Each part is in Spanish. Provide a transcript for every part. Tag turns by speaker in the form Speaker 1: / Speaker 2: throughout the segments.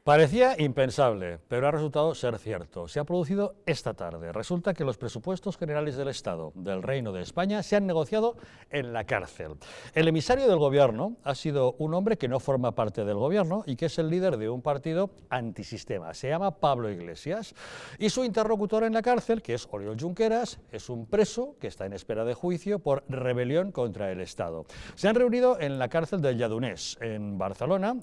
Speaker 1: Parecía impensable, pero ha resultado ser cierto. Se ha producido esta tarde. Resulta que los presupuestos generales del Estado del Reino de España se han negociado en la cárcel. El emisario del gobierno ha sido un hombre que no forma parte del gobierno y que es el líder de un partido antisistema. Se llama Pablo Iglesias. Y su interlocutor en la cárcel, que es Oriol Junqueras, es un preso que está en espera de juicio por rebelión contra el Estado. Se han reunido en la cárcel del Lledoners, en Barcelona,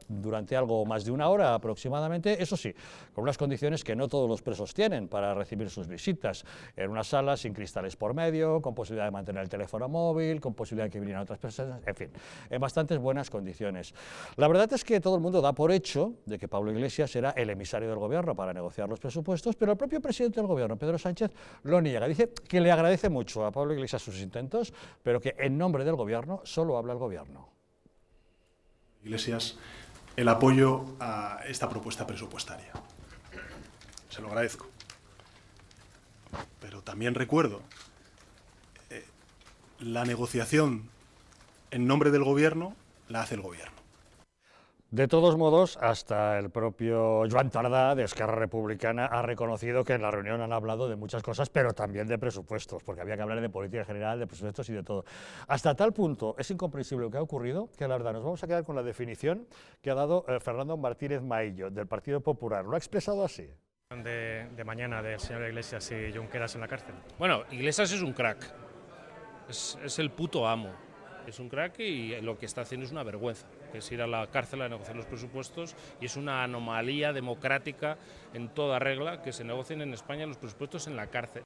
Speaker 1: durante algo más de una hora aproximadamente, eso sí, con unas condiciones que no todos los presos tienen para recibir sus visitas, en una sala sin cristales por medio, con posibilidad de mantener el teléfono móvil, con posibilidad de que vinieran otras personas, en fin, en bastantes buenas condiciones. La verdad es que todo el mundo da por hecho de que Pablo Iglesias será el emisario del gobierno para negociar los presupuestos, pero el propio presidente del gobierno, Pedro Sánchez, lo niega. Dice que le agradece mucho a Pablo Iglesias sus intentos, pero que en nombre del gobierno solo habla el gobierno.
Speaker 2: Iglesias, el apoyo a esta propuesta presupuestaria. Se lo agradezco. Pero también recuerdo la negociación en nombre del gobierno la hace el gobierno.
Speaker 1: De todos modos, hasta el propio Joan Tardá, de Esquerra Republicana, ha reconocido que en la reunión han hablado de muchas cosas, pero también de presupuestos, porque había que hablar de política general, de presupuestos y de todo. Hasta tal punto es incomprensible lo que ha ocurrido, que la verdad nos vamos a quedar con la definición que ha dado Fernando Martínez Maillo, del Partido Popular. Lo ha expresado así.
Speaker 3: De mañana del señor Iglesias y Junqueras en la cárcel.
Speaker 4: Bueno, Iglesias es un crack, es el puto amo, es un crack y lo que está haciendo es una vergüenza, que es ir a la cárcel a negociar los presupuestos, y es una anomalía democrática en toda regla que se negocien en España los presupuestos en la cárcel.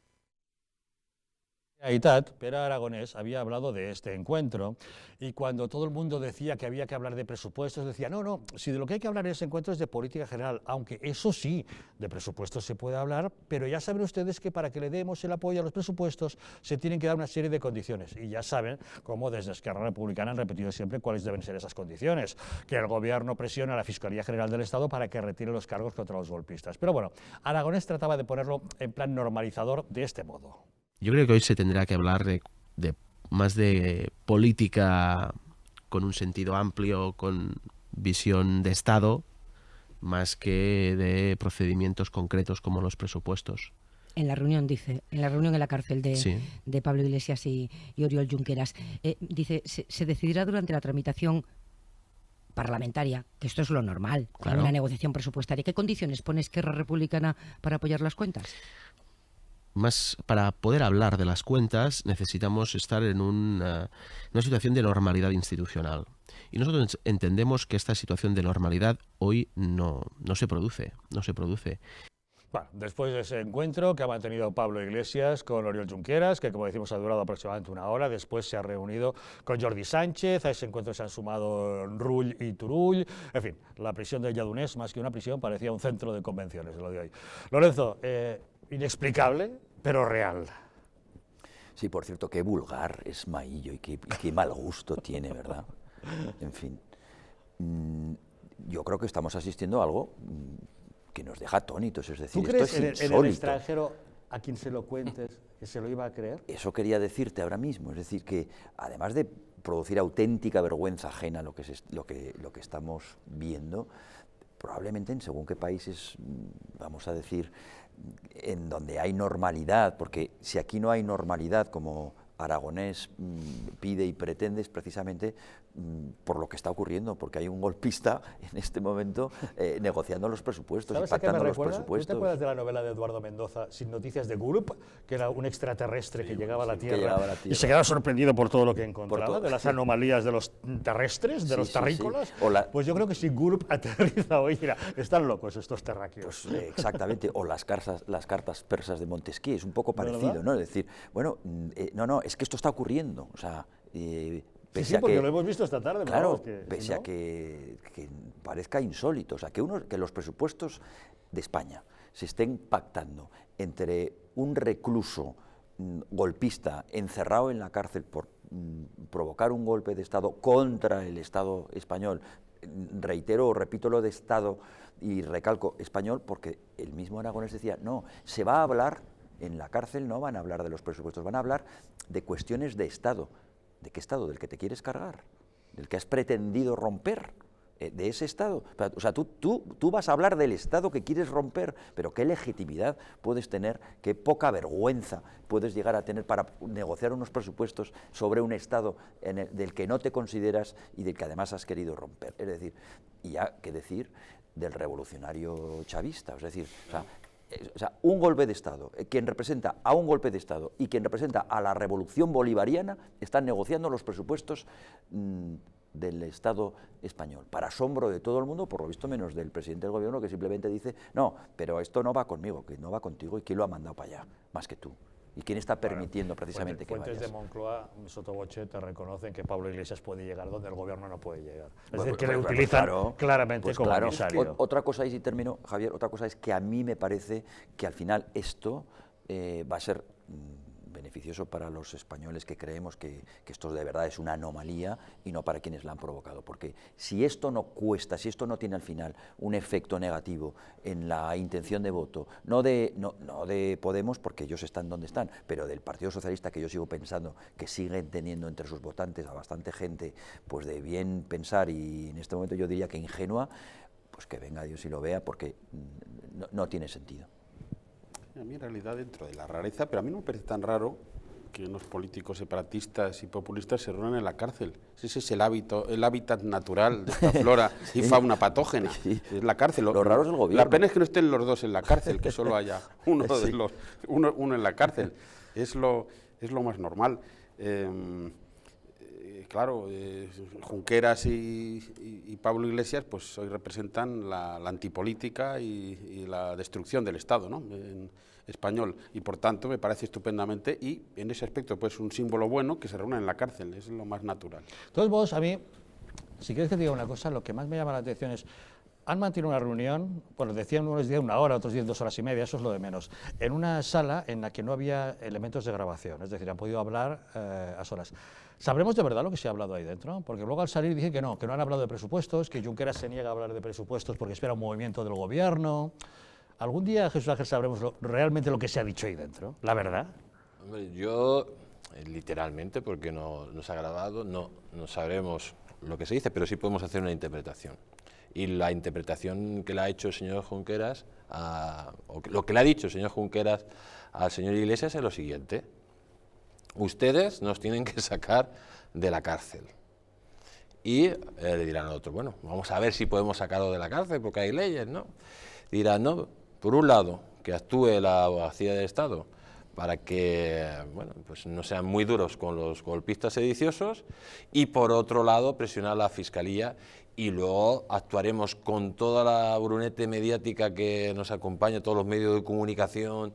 Speaker 1: Pere Aragonés había hablado de este encuentro y cuando todo el mundo decía que había que hablar de presupuestos, decía, no, si de lo que hay que hablar en ese encuentro es de política general, aunque eso sí, de presupuestos se puede hablar, pero ya saben ustedes que para que le demos el apoyo a los presupuestos se tienen que dar una serie de condiciones, y ya saben cómo desde Esquerra Republicana han repetido siempre cuáles deben ser esas condiciones, que el gobierno presione a la Fiscalía General del Estado para que retire los cargos contra los golpistas. Pero bueno, Aragonés trataba de ponerlo en plan normalizador de este modo.
Speaker 5: Yo creo que hoy se tendrá que hablar más de política con un sentido amplio, con visión de Estado, más que de procedimientos concretos como los presupuestos.
Speaker 6: En la reunión, dice, en la reunión en la cárcel de Pablo Iglesias y Oriol Junqueras, dice, se decidirá durante la tramitación parlamentaria, que esto es lo normal, claro, en una negociación presupuestaria. ¿Qué condiciones pone Esquerra Republicana para apoyar las cuentas?
Speaker 5: Más para poder hablar de las cuentas necesitamos estar en una situación de normalidad institucional. Y nosotros entendemos que esta situación de normalidad hoy no se produce.
Speaker 1: Bueno, después de ese encuentro que ha mantenido Pablo Iglesias con Oriol Junqueras, que como decimos ha durado aproximadamente una hora, después se ha reunido con Jordi Sánchez, a ese encuentro se han sumado Rull y Turull, en fin, la prisión del Lledoners, más que una prisión, parecía un centro de convenciones, lo de hoy. Lorenzo, inexplicable, pero real.
Speaker 7: Sí, por cierto, qué vulgar es Maillo y qué mal gusto tiene, ¿verdad? En fin, yo creo que estamos asistiendo a algo que nos deja atónitos, es decir,
Speaker 1: ¿tú crees
Speaker 7: esto es
Speaker 1: en el extranjero a quien se lo cuentes que se lo iba a creer?
Speaker 7: Eso quería decirte ahora mismo, es decir, que además de producir auténtica vergüenza ajena lo que estamos viendo, probablemente en según qué países, vamos a decir, en donde hay normalidad, porque si aquí no hay normalidad, como Aragonés pide y pretende, es precisamente por lo que está ocurriendo, porque hay un golpista en este momento negociando los presupuestos y pactando los presupuestos.
Speaker 1: ¿Tú te acuerdas de la novela de Eduardo Mendoza, Sin noticias de Gulp, que era un extraterrestre que llegaba a la Tierra y se quedaba sorprendido por todo lo que encontraba, de las anomalías de los terrestres, de los terrícolas? Pues yo creo que si Gulp aterriza hoy, mira, están locos estos terráqueos.
Speaker 7: Pues, exactamente, o las cartas persas de Montesquieu, es un poco parecido, ¿no? Es decir, bueno, no, es que esto está ocurriendo, o sea...
Speaker 1: Sí, porque lo hemos visto esta tarde.
Speaker 7: Claro, pese a que parezca insólito, o sea, que los presupuestos de España se estén pactando entre un recluso golpista encerrado en la cárcel por provocar un golpe de Estado contra el Estado español, reitero o repito lo de Estado y recalco español, porque el mismo Aragonés decía, no, se va a hablar, en la cárcel no van a hablar de los presupuestos, van a hablar de cuestiones de Estado. ¿De qué Estado? ¿Del que te quieres cargar? ¿Del que has pretendido romper? de ese Estado. O sea, tú vas a hablar del Estado que quieres romper, pero qué legitimidad puedes tener, qué poca vergüenza puedes llegar a tener para negociar unos presupuestos sobre un Estado del que no te consideras y del que además has querido romper. Es decir, y ya qué decir del revolucionario chavista, es decir, o sea, un golpe de Estado, quien representa a un golpe de Estado y quien representa a la revolución bolivariana están negociando los presupuestos del Estado español, para asombro de todo el mundo, por lo visto menos del presidente del gobierno, que simplemente dice, no, pero esto no va conmigo, que no va contigo, y quién lo ha mandado para allá, más que tú. ¿Y quién está permitiendo precisamente que vayas?
Speaker 1: Fuentes de Moncloa, sotoboche, te reconocen que Pablo Iglesias puede llegar donde el gobierno no puede llegar. Es decir, que le utilizan claramente como emisario.
Speaker 7: Otra cosa, y si termino, Javier, otra cosa es que a mí me parece que al final esto va a ser beneficioso para los españoles que creemos que esto de verdad es una anomalía y no para quienes la han provocado, porque si esto no cuesta, si esto no tiene al final un efecto negativo en la intención de voto, no de Podemos, porque ellos están donde están, pero del Partido Socialista, que yo sigo pensando que siguen teniendo entre sus votantes a bastante gente pues de bien pensar, y en este momento yo diría que ingenua, pues que venga Dios y lo vea, porque no tiene sentido.
Speaker 8: A mí en realidad, dentro de la rareza, pero a mí no me parece tan raro que unos políticos separatistas y populistas se reúnan en la cárcel. Ese es el hábitat natural de esta flora y fauna patógena, es la cárcel.
Speaker 7: Lo raro es el gobierno.
Speaker 8: La pena es que no estén los dos en la cárcel, que solo haya uno en la cárcel. Es lo más normal. Claro, Junqueras y Pablo Iglesias pues hoy representan la antipolítica y la destrucción del Estado, ¿no?, español, y por tanto me parece estupendamente, y en ese aspecto pues un símbolo bueno que se reúnan en la cárcel, es lo más natural.
Speaker 1: De todos modos, a mí, si quieres que te diga una cosa, lo que más me llama la atención es, han mantenido una reunión, bueno, decían unos días 1 hora, otros días 2 horas y media, eso es lo de menos, en una sala en la que no había elementos de grabación, es decir, han podido hablar a solas. ¿Sabremos de verdad lo que se ha hablado ahí dentro? Porque luego al salir dicen que no han hablado de presupuestos, que Junqueras se niega a hablar de presupuestos porque espera un movimiento del gobierno. ¿Algún día, Jesús Ángel, sabremos realmente lo que se ha dicho ahí dentro? ¿La verdad?
Speaker 9: Hombre, yo, literalmente, porque no se ha grabado, no sabremos lo que se dice, pero sí podemos hacer una interpretación. Y la interpretación que le ha hecho el señor Junqueras, o lo que le ha dicho el señor Junqueras al señor Iglesias es lo siguiente: ustedes nos tienen que sacar de la cárcel. Y le dirán al otro, bueno, vamos a ver si podemos sacarlo de la cárcel, porque hay leyes, ¿no? Dirán, no, por un lado, que actúe la abogacía del Estado para que, bueno, pues no sean muy duros con los golpistas sediciosos, y por otro lado, presionar a la Fiscalía, y luego actuaremos con toda la brunete mediática que nos acompaña, todos los medios de comunicación,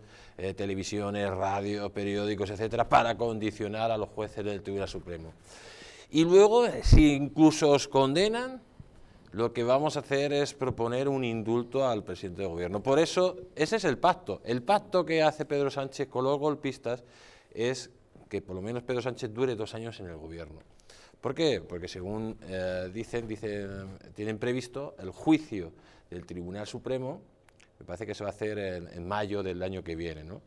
Speaker 9: televisiones, radios, periódicos, etcétera, para condicionar a los jueces del Tribunal Supremo. Y luego, si incluso os condenan, lo que vamos a hacer es proponer un indulto al presidente del gobierno. Por eso, ese es el pacto. El pacto que hace Pedro Sánchez con los golpistas es que por lo menos Pedro Sánchez dure 2 años en el gobierno. ¿Por qué? Porque según tienen previsto el juicio del Tribunal Supremo, me parece que se va a hacer en mayo del año que viene, ¿no?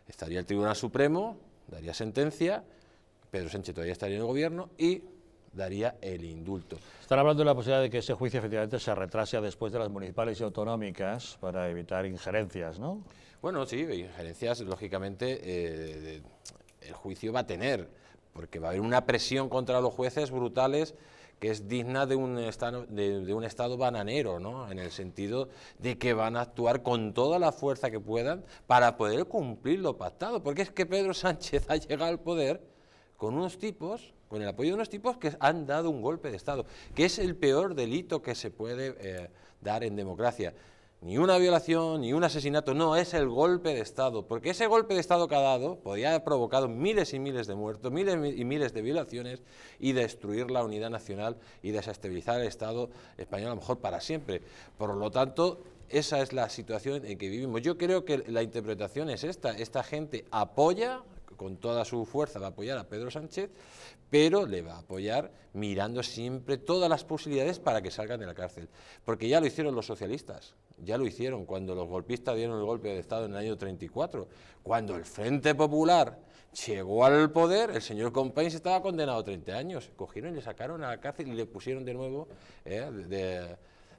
Speaker 9: Estaría el Tribunal Supremo, daría sentencia, Pedro Sánchez todavía estaría en el gobierno y daría el indulto.
Speaker 1: Están hablando de la posibilidad de que ese juicio efectivamente se retrase después de las municipales y autonómicas para evitar injerencias, ¿no?
Speaker 9: Bueno, sí, injerencias, lógicamente, el juicio va a tener, porque va a haber una presión contra los jueces brutales que es digna de un estado bananero, ¿no?, en el sentido de que van a actuar con toda la fuerza que puedan para poder cumplir lo pactado, porque es que Pedro Sánchez ha llegado al poder con unos tipos, con el apoyo de unos tipos que han dado un golpe de Estado, que es el peor delito que se puede dar en democracia. Ni una violación, ni un asesinato, no, es el golpe de Estado, porque ese golpe de Estado que ha dado podría haber provocado miles y miles de muertos, miles y miles de violaciones y destruir la unidad nacional y desestabilizar el Estado español a lo mejor para siempre. Por lo tanto, esa es la situación en que vivimos. Yo creo que la interpretación es esta gente apoya con toda su fuerza va a apoyar a Pedro Sánchez, pero le va a apoyar mirando siempre todas las posibilidades para que salgan de la cárcel. Porque ya lo hicieron los socialistas, ya lo hicieron cuando los golpistas dieron el golpe de Estado en el año 34. Cuando el Frente Popular llegó al poder, el señor Companys estaba condenado a 30 años. Cogieron y le sacaron a la cárcel y le pusieron de nuevo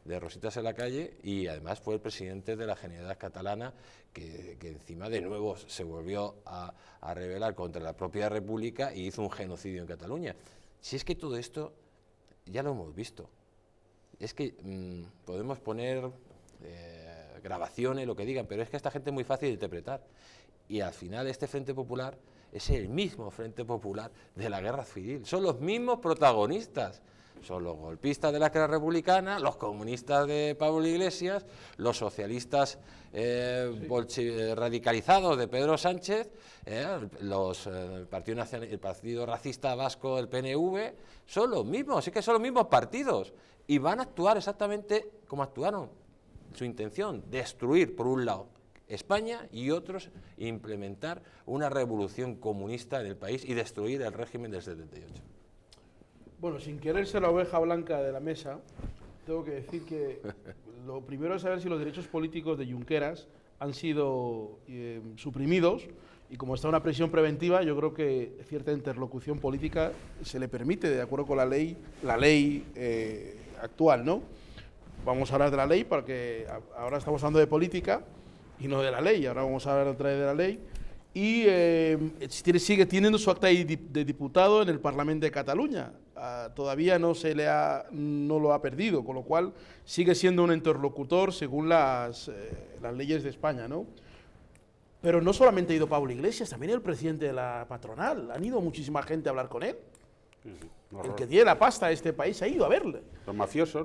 Speaker 9: de rositas en la calle, y además fue el presidente de la Generalitat Catalana que encima de nuevo se volvió a rebelar contra la propia República y hizo un genocidio en Cataluña. Si es que todo esto ya lo hemos visto, es que podemos poner grabaciones, lo que digan, pero es que esta gente es muy fácil de interpretar, y al final este Frente Popular es el mismo Frente Popular de la Guerra Civil, son los mismos protagonistas. Son los golpistas de la Esquerra Republicana, los comunistas de Pablo Iglesias, los socialistas radicalizados de Pedro Sánchez, el Partido Racista Vasco, el PNV, son los mismos, es que son los mismos partidos, y van a actuar exactamente como actuaron. Su intención, destruir por un lado España y otros implementar una revolución comunista en el país y destruir el régimen del 78.
Speaker 10: Bueno, sin querer ser la oveja blanca de la mesa, tengo que decir que lo primero es saber si los derechos políticos de Junqueras han sido suprimidos, y como está una prisión preventiva, yo creo que cierta interlocución política se le permite, de acuerdo con la ley actual, ¿no? Vamos a hablar de la ley porque ahora estamos hablando de política y no de la ley, ahora vamos a hablar otra vez de la ley. Y sigue teniendo su acta de diputado en el Parlamento de Cataluña. Todavía no lo ha perdido, con lo cual sigue siendo un interlocutor según las leyes de España, ¿no? Pero no solamente ha ido Pablo Iglesias, también el presidente de la patronal. Han ido muchísima gente a hablar con él. El que tiene la pasta de este país ha ido a verle.
Speaker 8: Los mafiosos,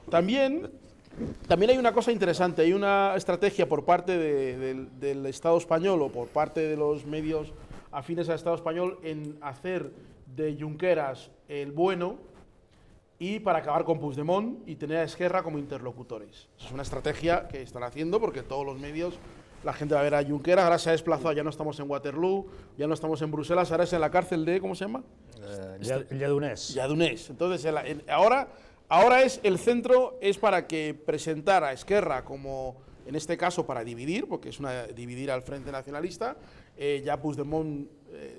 Speaker 10: También hay una cosa interesante, hay una estrategia por parte del Estado español o por parte de los medios afines al Estado español en hacer de Junqueras el bueno y para acabar con Puigdemont y tener a Esquerra como interlocutores. Es una estrategia que están haciendo porque todos los medios, la gente va a ver a Junqueras, ahora se ha desplazado, ya no estamos en Waterloo, ya no estamos en Bruselas, ahora es en la cárcel de, ¿cómo se llama?
Speaker 1: Lledoners.
Speaker 10: Lledoners. Entonces, ahora es el centro, es para que presentar a Esquerra como, en este caso, para dividir, porque es dividir al Frente Nacionalista. Ya Puigdemont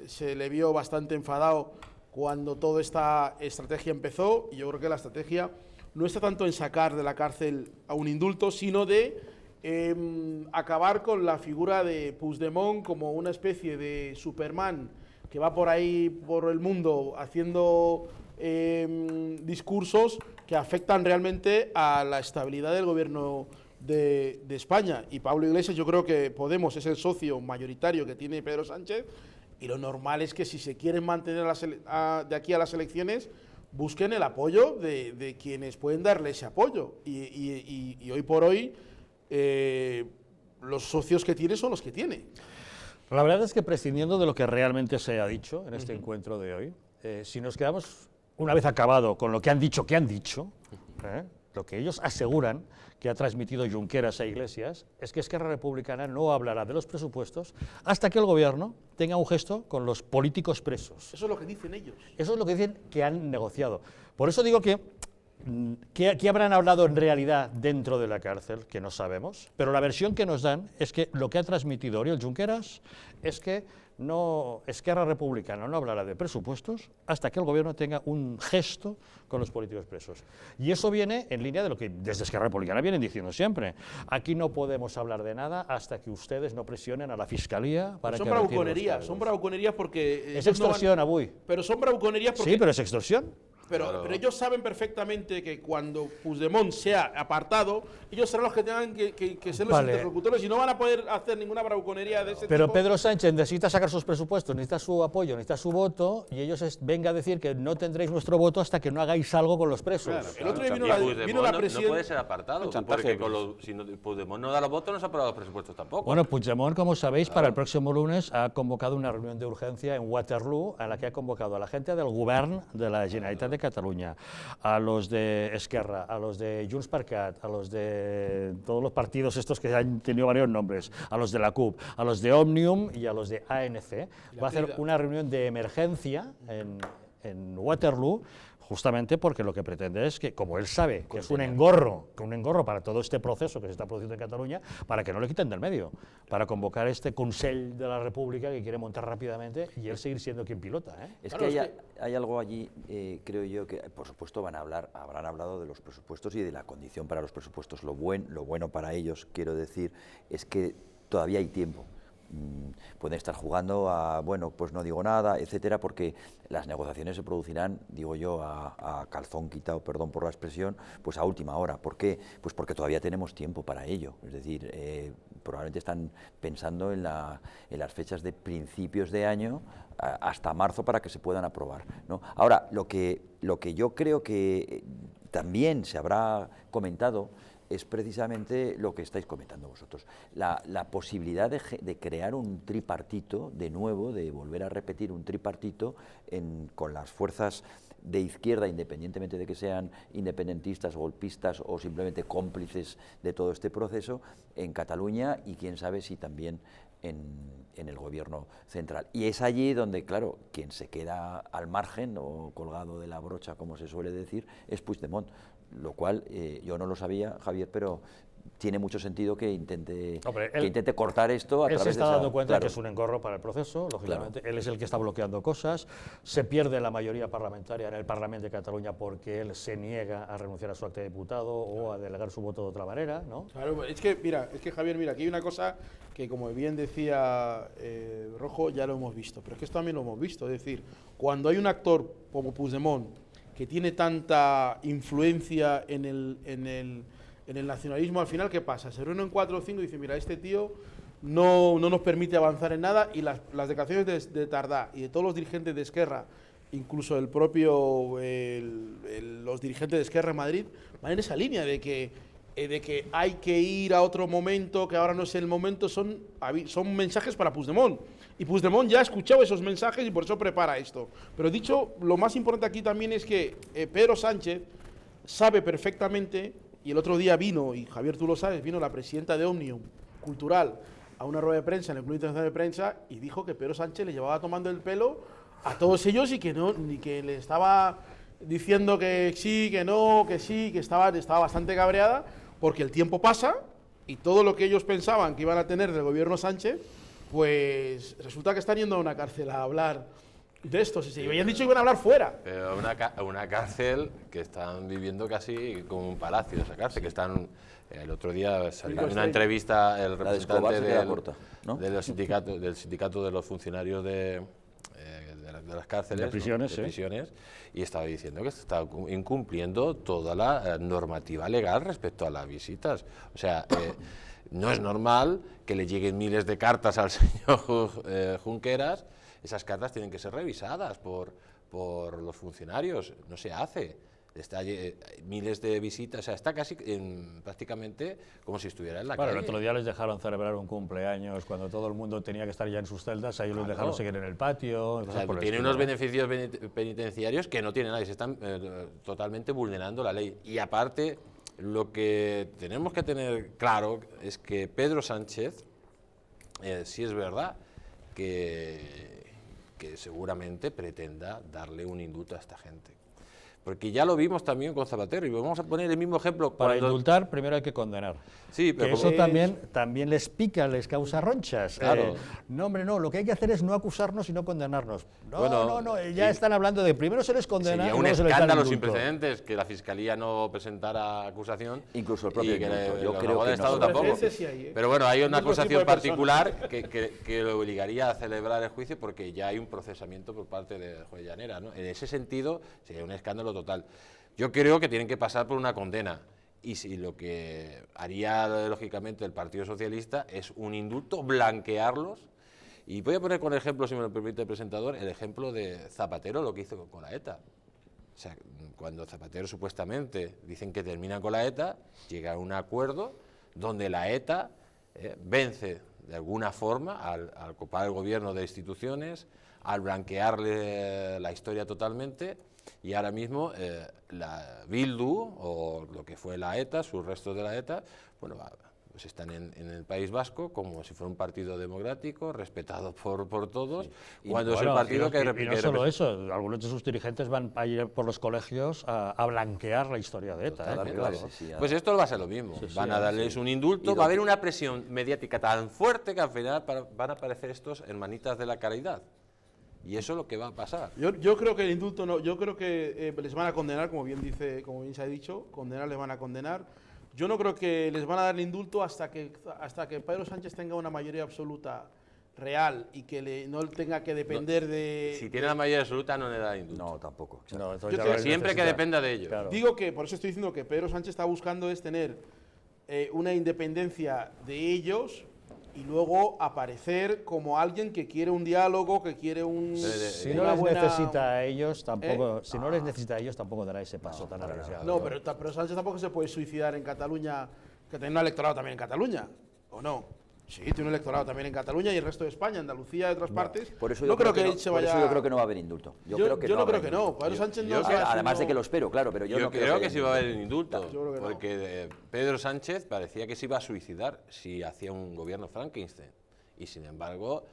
Speaker 10: se le vio bastante enfadado cuando toda esta estrategia empezó, y yo creo que la estrategia no está tanto en sacar de la cárcel a un indulto, sino de acabar con la figura de Puigdemont como una especie de Superman que va por ahí, por el mundo, haciendo discursos que afectan realmente a la estabilidad del gobierno de España. Y Pablo Iglesias, yo creo que Podemos es el socio mayoritario que tiene Pedro Sánchez, y lo normal es que si se quieren mantener de aquí a las elecciones, busquen el apoyo de quienes pueden darle ese apoyo. Y hoy por hoy, los socios que tiene son los que tiene.
Speaker 1: La verdad es que, prescindiendo de lo que realmente se ha dicho en este encuentro de hoy, si nos quedamos, una vez acabado con lo que han dicho, lo que ellos aseguran que ha transmitido Junqueras a Iglesias, es que Esquerra Republicana no hablará de los presupuestos hasta que el gobierno tenga un gesto con los políticos presos.
Speaker 10: Eso es lo que dicen ellos.
Speaker 1: Eso es lo que dicen que han negociado. Por eso digo que ¿qué habrán hablado en realidad dentro de la cárcel? Que no sabemos, pero la versión que nos dan es que lo que ha transmitido Oriol Junqueras es que Esquerra Republicana no hablará de presupuestos hasta que el gobierno tenga un gesto con los políticos presos. Y eso viene en línea de lo que desde Esquerra Republicana vienen diciendo siempre. Aquí no podemos hablar de nada hasta que ustedes no presionen a la Fiscalía para que retire los cargos.
Speaker 10: Son bravuconerías porque...
Speaker 1: Es extorsión, Avui.
Speaker 10: Pero son bravuconerías porque...
Speaker 1: Sí, pero es extorsión.
Speaker 10: Pero ellos saben perfectamente que cuando Puigdemont sea apartado, ellos serán los que tengan que ser los interlocutores y no van a poder hacer ninguna bravuconería de ese tipo.
Speaker 1: Pero Pedro Sánchez necesita sacar sus presupuestos, necesita su apoyo, necesita su voto, y ellos venga a decir que no tendréis nuestro voto hasta que no hagáis algo con los presos.
Speaker 10: Claro. El otro día vino la presidenta...
Speaker 9: No puede ser apartado, porque si Puigdemont no da los votos, no se aprueban los presupuestos tampoco.
Speaker 1: Bueno, Puigdemont, como sabéis, para el próximo lunes ha convocado una reunión de urgencia en Waterloo, a la que ha convocado a la gente del Govern de la Generalitat de Cataluña, a los de Esquerra, a los de Junts per Cat, a los de todos los partidos estos que han tenido varios nombres, a los de la CUP, a los de Òmnium y a los de ANC, va a hacer una reunión de emergencia en Waterloo, justamente porque lo que pretende es que, como él sabe que es un engorro para todo este proceso que se está produciendo en Cataluña, para que no le quiten del medio, para convocar este Consell de la República que quiere montar rápidamente y él seguir siendo quien pilota.
Speaker 7: Es que hay algo allí, creo yo, que por supuesto habrán hablado de los presupuestos y de la condición para los presupuestos. Lo bueno para ellos, quiero decir, es que todavía hay tiempo. Pueden estar jugando a, bueno, pues no digo nada, etcétera, porque las negociaciones se producirán, digo yo, a calzón quitado, perdón por la expresión, pues a última hora. ¿Por qué? Pues porque todavía tenemos tiempo para ello. Es decir, probablemente están pensando en las fechas de principios de año hasta marzo para que se puedan aprobar, ¿no? Ahora, lo que yo creo que también se habrá comentado es precisamente lo que estáis comentando vosotros, la posibilidad de crear un tripartito de nuevo, de volver a repetir un tripartito con las fuerzas de izquierda, independientemente de que sean independentistas, golpistas o simplemente cómplices de todo este proceso, en Cataluña y quién sabe si también en el gobierno central. Y es allí donde, claro, quien se queda al margen o colgado de la brocha, como se suele decir, es Puigdemont, lo cual yo no lo sabía, Javier, pero tiene mucho sentido que intente cortar esto a través de
Speaker 1: Él se está dando cuenta de que es un engorro para el proceso, lógicamente.
Speaker 7: Claro.
Speaker 1: Él es el que está bloqueando cosas. Se pierde la mayoría parlamentaria en el Parlamento de Cataluña porque él se niega a renunciar a su acta de diputado o a delegar su voto de otra manera, ¿no?
Speaker 10: Claro, es que Javier, mira, aquí hay una cosa que, como bien decía Rojo, ya lo hemos visto, pero es que esto también lo hemos visto. Es decir, cuando hay un actor como Puigdemont que tiene tanta influencia en el nacionalismo, al final, ¿qué pasa? Se reúnen 4 o 5 y dicen, mira, este tío no nos permite avanzar en nada, y las declaraciones de Tardá y de todos los dirigentes de Esquerra, incluso el propio los dirigentes de Esquerra en Madrid, van en esa línea de que hay que ir a otro momento, que ahora no es el momento. Son mensajes para Puigdemont. Y Puigdemont ya ha escuchado esos mensajes y por eso prepara esto. Pero dicho, lo más importante aquí también es que Pedro Sánchez sabe perfectamente, y el otro día vino, y Javier, tú lo sabes, vino la presidenta de Òmnium Cultural a una rueda de prensa en el Club Internacional de Prensa y dijo que Pedro Sánchez le llevaba tomando el pelo a todos ellos y que no, ni que le estaba diciendo que sí, que no, que sí, que estaba bastante cabreada, porque el tiempo pasa y todo lo que ellos pensaban que iban a tener del gobierno Sánchez, pues resulta que están yendo a una cárcel a hablar de esto. Si se habían dicho que iban a hablar fuera.
Speaker 9: Pero una cárcel que están viviendo casi como un palacio, esa cárcel, que están... El otro día salió en una entrevista el representante del sindicato de los funcionarios de las cárceles,
Speaker 1: de
Speaker 9: prisiones, y estaba diciendo que se está incumpliendo toda la normativa legal respecto a las visitas. O sea, no es normal que le lleguen miles de cartas al señor Junqueras. Esas cartas tienen que ser revisadas por los funcionarios. No se hace. Está miles de visitas, o sea, está casi prácticamente como si estuviera en la calle.
Speaker 1: El otro día les dejaron celebrar un cumpleaños cuando todo el mundo tenía que estar ya en sus celdas, ahí los dejaron seguir en el patio.
Speaker 9: O sea, tiene unos beneficios penitenciarios que no tiene nadie, se están totalmente vulnerando la ley. Y aparte, lo que tenemos que tener claro es que Pedro Sánchez, sí es verdad que seguramente pretenda darle un indulto a esta gente. Porque ya lo vimos también con Zapatero, y vamos a poner el mismo ejemplo.
Speaker 1: Para indultar, primero hay que condenar.
Speaker 9: Sí, pero
Speaker 1: que eso también les pica, les causa ronchas.
Speaker 9: Claro.
Speaker 1: No, hombre, no, lo que hay que hacer es no acusarnos y no condenarnos. No, ya
Speaker 9: sí.
Speaker 1: Están hablando de primero se les condena.
Speaker 9: Sería un escándalo sin precedentes que la Fiscalía no presentara acusación.
Speaker 7: Incluso el propio
Speaker 9: yo creo que Estado tampoco. Pero bueno, hay una acusación particular que lo obligaría a celebrar el juicio porque ya hay un procesamiento por parte del juez Llanera, ¿no? En ese sentido, sería un escándalo total. Yo creo que tienen que pasar por una condena, y si lo que haría lógicamente el Partido Socialista es un indulto, blanquearlos. Y voy a poner con ejemplo, si me lo permite el presentador, el ejemplo de Zapatero, lo que hizo con la ETA. O sea, cuando Zapatero supuestamente dicen que terminan con la ETA, llega a un acuerdo donde la ETA vence de alguna forma al copar el gobierno de instituciones, al blanquearle la historia totalmente. Y ahora mismo la Bildu, o lo que fue la ETA, sus restos de la ETA, bueno, pues están en el País Vasco como si fuera un partido democrático, respetado por todos, cuando es el partido
Speaker 1: y no solo eso, algunos de sus dirigentes van a ir por los colegios a blanquear la historia de ETA.
Speaker 9: Claro. Pues esto va a ser lo mismo, van a darles un indulto, va a haber una presión mediática tan fuerte que al final van a aparecer estos hermanitas de la caridad. Y eso es lo que va a pasar.
Speaker 10: Yo creo que el indulto no, yo creo que les van a condenar, como bien se ha dicho, condenar les van a condenar. Yo no creo que les van a dar el indulto hasta que Pedro Sánchez tenga una mayoría absoluta real y que no tenga que depender de...
Speaker 9: Si tiene la mayoría absoluta no le da indulto.
Speaker 7: No, tampoco.
Speaker 1: No,
Speaker 9: siempre que dependa de ello.
Speaker 1: Claro.
Speaker 10: Digo que, por eso estoy diciendo que Pedro Sánchez está buscando es tener una independencia de ellos y luego aparecer como alguien que quiere un diálogo, que quiere un...
Speaker 1: Si no les necesita a ellos, tampoco, si no les necesita a ellos, tampoco dará ese paso tan arriesgado.
Speaker 10: No, pero Sánchez tampoco se puede suicidar en Cataluña, que tiene un electorado también en Cataluña, ¿o no? Sí, tiene un electorado también en Cataluña y el resto de España, Andalucía y otras partes.
Speaker 7: Por eso
Speaker 10: no creo que él se vaya...
Speaker 7: Por eso yo creo que no va a haber indulto. Yo no creo que no.
Speaker 10: Pedro Sánchez no...
Speaker 7: Además de que lo espero, claro, pero yo no
Speaker 9: creo que sí va a haber indulto,
Speaker 10: Yo creo que
Speaker 9: porque Pedro Sánchez parecía que se iba a suicidar si hacía un gobierno Frankenstein. Y sin embargo,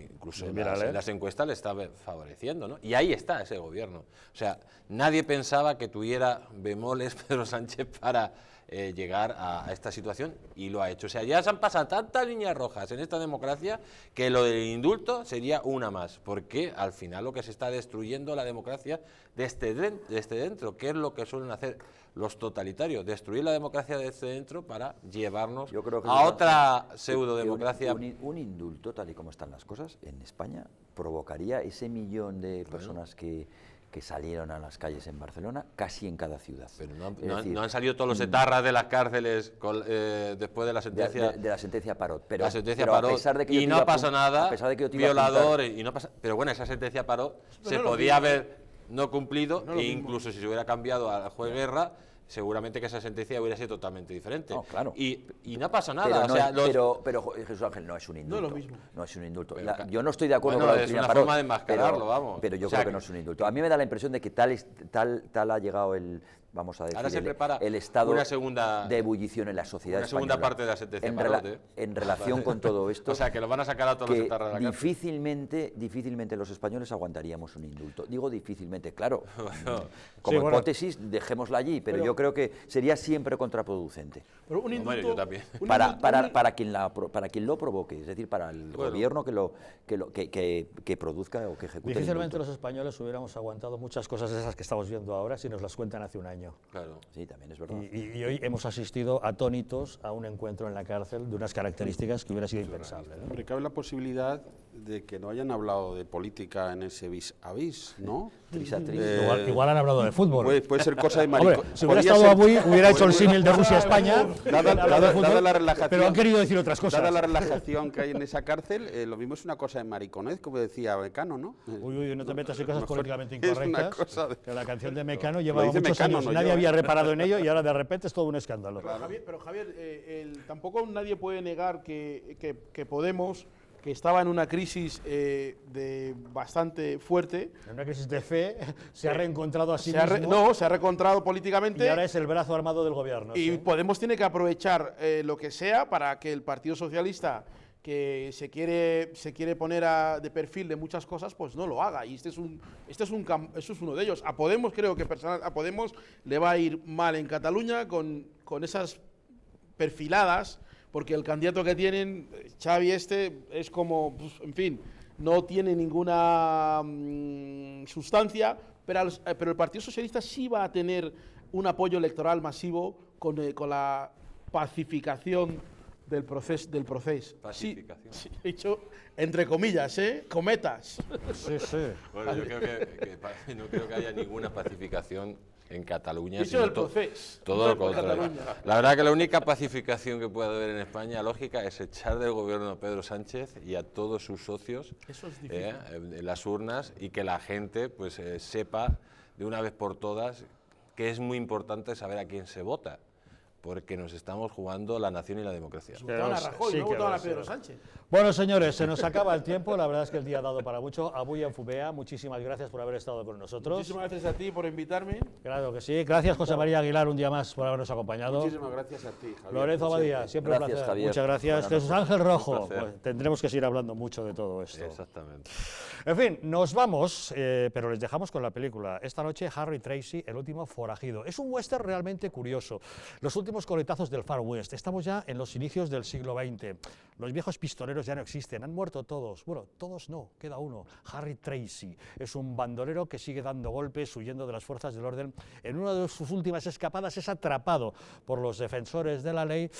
Speaker 9: incluso en las encuestas le está favoreciendo, ¿no? Y ahí está ese gobierno. O sea, nadie pensaba que tuviera bemoles Pedro Sánchez para llegar a esta situación, y lo ha hecho. O sea, ya se han pasado tantas líneas rojas en esta democracia que lo del indulto sería una más, porque al final lo que se está destruyendo la democracia desde dentro, que es lo que suelen hacer los totalitarios, destruir la democracia desde dentro para llevarnos a otra pseudodemocracia.
Speaker 7: Un indulto, tal y como están las cosas, en España provocaría ese millón de personas que salieron a las calles en Barcelona, casi en cada ciudad.
Speaker 9: Pero no han salido todos los etarras de las cárceles después de la sentencia...
Speaker 7: De la sentencia Parot.
Speaker 9: Pero a pesar de que y no pasa nada, violadores, pero bueno, esa sentencia Parot se podía haber no cumplido, e incluso si se hubiera cambiado al juez Guerra, seguramente que esa sentencia hubiera sido totalmente diferente.
Speaker 7: No, claro.
Speaker 9: Y no pasa nada.
Speaker 7: Pero Jesús Ángel, no es un indulto.
Speaker 10: No es lo mismo.
Speaker 7: No es un indulto. Yo no estoy de acuerdo con la
Speaker 9: doctrina Parot. Es una forma de enmascararlo, vamos.
Speaker 7: Pero yo creo que no es un indulto. A mí me da la impresión de que tal ha llegado vamos a decir,
Speaker 9: ahora se prepara
Speaker 7: el estado
Speaker 9: de
Speaker 7: ebullición en la sociedad
Speaker 9: española. Una segunda parte de la sentencia Parot.
Speaker 7: En relación con todo esto.
Speaker 9: O sea, que lo van a sacar a todos los etarras de la
Speaker 7: cárcel. Difícilmente los españoles aguantaríamos un indulto. Digo difícilmente, claro. Como hipótesis, dejémosla allí, pero yo creo que sería siempre contraproducente.
Speaker 10: Pero un indulto,
Speaker 9: yo también.
Speaker 7: Para quien lo provoque, es decir, para el gobierno que produzca o que ejecute.
Speaker 1: Difícilmente los españoles hubiéramos aguantado muchas cosas de esas que estamos viendo ahora si nos las cuentan hace un año.
Speaker 9: Claro.
Speaker 7: Sí, también es verdad.
Speaker 1: Y hoy hemos asistido atónitos a un encuentro en la cárcel de unas características que hubiera sido impensable, ¿no?
Speaker 8: Hombre, cabe la posibilidad de que no hayan hablado de política en ese vis a vis, ¿no?
Speaker 1: Igual han hablado de fútbol.
Speaker 8: Puede ser cosa de maricón.
Speaker 1: Hombre, si hubiera estado Abuy, hubiera hecho el símil de Rusia a España.
Speaker 8: Dada la relajación,
Speaker 1: pero han querido decir otras cosas.
Speaker 8: Dada la relajación que hay en esa cárcel, lo mismo es una cosa de mariconez, como decía Mecano, ¿no?
Speaker 1: Uy, no te metas en cosas políticamente incorrectas. Que la canción de Mecano llevaba muchos
Speaker 8: Mecano,
Speaker 1: años, nadie había reparado en ello y ahora de repente es todo un escándalo.
Speaker 10: Pero Javier, tampoco nadie puede negar que Podemos, que estaba en una crisis bastante fuerte.
Speaker 1: En una crisis de fe, se ha reencontrado a sí mismo.
Speaker 10: Se ha reencontrado políticamente.
Speaker 1: Y ahora es el brazo armado del gobierno.
Speaker 10: Y
Speaker 1: ¿sí?
Speaker 10: Podemos tiene que aprovechar lo que sea para que el Partido Socialista, que se quiere poner de perfil de muchas cosas, pues no lo haga. Y eso es uno de ellos. A Podemos, creo que a Podemos le va a ir mal en Cataluña con esas perfiladas, porque el candidato que tienen, Xavi es como, pues, en fin, no tiene ninguna sustancia, pero el Partido Socialista sí va a tener un apoyo electoral masivo con la pacificación del proceso.
Speaker 9: Pacificación.
Speaker 10: Sí, he dicho entre comillas, cometas.
Speaker 1: Sí.
Speaker 9: Bueno, yo creo que no creo que haya ninguna pacificación en Cataluña.
Speaker 10: Todo
Speaker 9: lo contrario. La verdad que la única pacificación que puede haber en España, lógica, es echar del gobierno a Pedro Sánchez y a todos sus socios en las urnas, y que la gente pues sepa de una vez por todas que es muy importante saber a quién se vota. porque nos estamos jugando la nación y la democracia.
Speaker 10: Votaban a Rajoy,
Speaker 1: sí
Speaker 10: no
Speaker 1: que
Speaker 10: votaban
Speaker 1: lo
Speaker 10: a
Speaker 1: sé.
Speaker 10: Pedro Sánchez.
Speaker 1: Bueno, señores, se nos acaba el tiempo. La verdad es que el día ha dado para mucho. Abuy Enfubea, muchísimas gracias por haber estado con nosotros.
Speaker 10: Muchísimas gracias a ti por invitarme.
Speaker 1: Claro que sí. Gracias, José María Aguilar, un día más por habernos acompañado.
Speaker 8: Muchísimas gracias a ti, Javier.
Speaker 1: Lorenzo Abadía, siempre un
Speaker 7: Gracias,
Speaker 1: placer.
Speaker 7: Javier.
Speaker 1: Muchas gracias.
Speaker 7: Buenas
Speaker 1: Jesús
Speaker 7: noches.
Speaker 1: Ángel Rojo.
Speaker 9: Un placer.
Speaker 1: Pues tendremos que seguir hablando mucho de todo esto.
Speaker 9: Exactamente.
Speaker 1: En fin, nos vamos, pero les dejamos con la película. Esta noche, Harry Tracy, el último forajido. Es un western realmente curioso. Los últimos coletazos del Far West. Estamos ya en los inicios del siglo XX. Los viejos pistoleros ya no existen, han muerto todos. Bueno, todos no, queda uno. Harry Tracy es un bandolero que sigue dando golpes, huyendo de las fuerzas del orden. En una de sus últimas escapadas es atrapado por los defensores de la ley.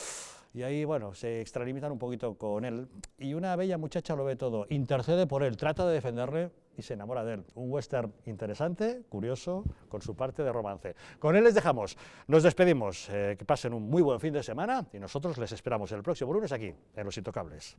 Speaker 1: Y ahí, bueno, se extralimitan un poquito con él. Y una bella muchacha lo ve todo, intercede por él, trata de defenderle y se enamora de él. Un western interesante, curioso, con su parte de romance. Con él les dejamos. Nos despedimos. Que pasen un muy buen fin de semana y nosotros les esperamos el próximo lunes aquí, en Los Intocables.